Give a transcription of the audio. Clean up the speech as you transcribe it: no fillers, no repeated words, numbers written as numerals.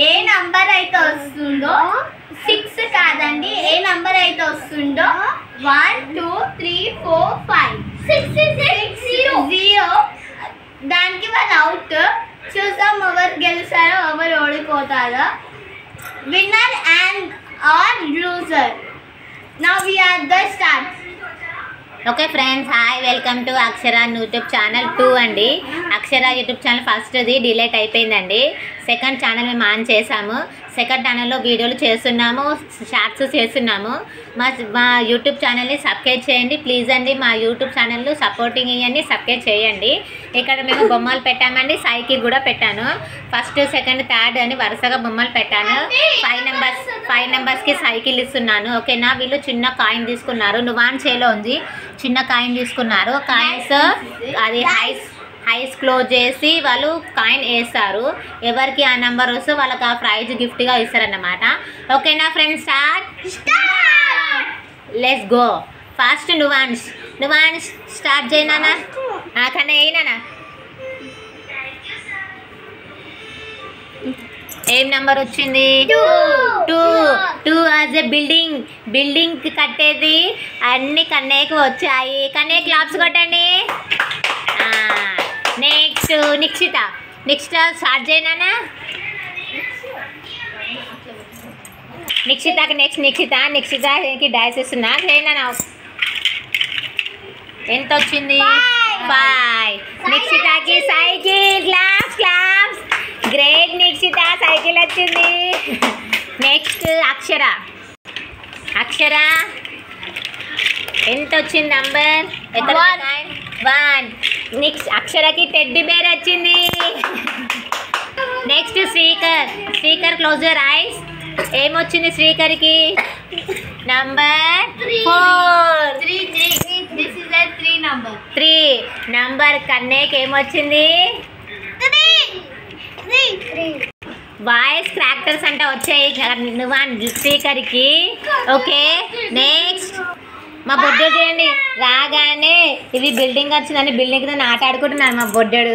ఏ number అయితే వస్తుందో 6 కాదండి, ఏ నంబర్ అయితే వస్తుందో 1 2 3 4 5 0 దానికి వాళ్ళు అవుట్. చూద్దాం ఎవరు గెలుస్తారో ఎవరు ఓడిపోతారో. Winner and or loser. Now we are the start. Okay friends, hi, welcome to Akshara YouTube channel 2 అండి. అక్షర యూట్యూబ్ ఛానల్ ఫస్ట్ది డిలీట్ అయిపోయిందండి. సెకండ్ ఛానల్ మేము ఆన్ చేసాము. సెకండ్ ఛానల్లో వీడియోలు చేస్తున్నాము, షార్ట్స్ చేస్తున్నాము. మా యూట్యూబ్ ఛానల్ని సబ్స్క్రైబ్ చేయండి ప్లీజ్ అండి. మా యూట్యూబ్ ఛానల్ సపోర్టింగ్ ఇవ్వండి, సబ్స్క్రైబ్ చేయండి. ఇక్కడ మేము బొమ్మలు పెట్టామండి, సైకిల్ కూడా పెట్టాను. ఫస్ట్ సెకండ్ థర్డ్ అని వరుసగా బొమ్మలు పెట్టాను. 5 నెంబర్స్కి సైకిల్ ఇస్తున్నాను. ఓకేనా? వీళ్ళు చిన్న కాయిన్ తీసుకున్నారు, నువ్వాన్ చేలో ఉంది. చిన్న కాయిన్ తీసుకున్నారు. కాయిన్స్ అది ఐస్ క్లోజ్ చేసి వాళ్ళు కాయిన్ వేస్తారు. ఎవరికి ఆ నెంబర్ వస్తే వాళ్ళకి ఆ ప్రైజ్ గిఫ్ట్గా ఇస్తారన్నమాట. ఓకేనా friends? Start. Let's go. First నువ్వాన్ స్టార్ట్ చేయనా? కన్నా అయినా ఏం నెంబర్ వచ్చింది? 2 యాజ్ ఎ బిల్డింగ్ కట్టేది అన్ని కన్నయ్యకు వచ్చాయి. కన్నయ్య క్లాప్స్ కొట్టండి. నెక్స్ట్ నిక్షిత స్టార్ట్ చేయనా? నిక్షితకి నిక్షితకి డైస్ ఇస్తున్నా. చేయనా? ఎంత వచ్చింది? 5. నిక్షితకి cycle. Claps. Great Nikshitha, cycle వచ్చింది. నెక్స్ట్ అక్షర ఎంత వచ్చింది నంబర్? 1. నెక్స్ట్ అక్షరకి టెడ్డీ బేర్ వచ్చింది. Next Srikar close your eyes. ఏమొచ్చింది శ్రీకర్కి? నంబర్ 4. 3 నంబర్. కన్నయ్యకి ఏమొచ్చింది? 3. వాయిస్ క్రాక్టర్స్ అంటే వచ్చాయి శ్రీకర్కి. ఓకే, నెక్స్ట్ మా బొడ్డోడు చేయండి. రాగానే ఇది బిల్డింగ్ వచ్చిందని బిల్డింగ్ తో ఆట ఆడుకుంటున్నాను మా బొడ్డోడు.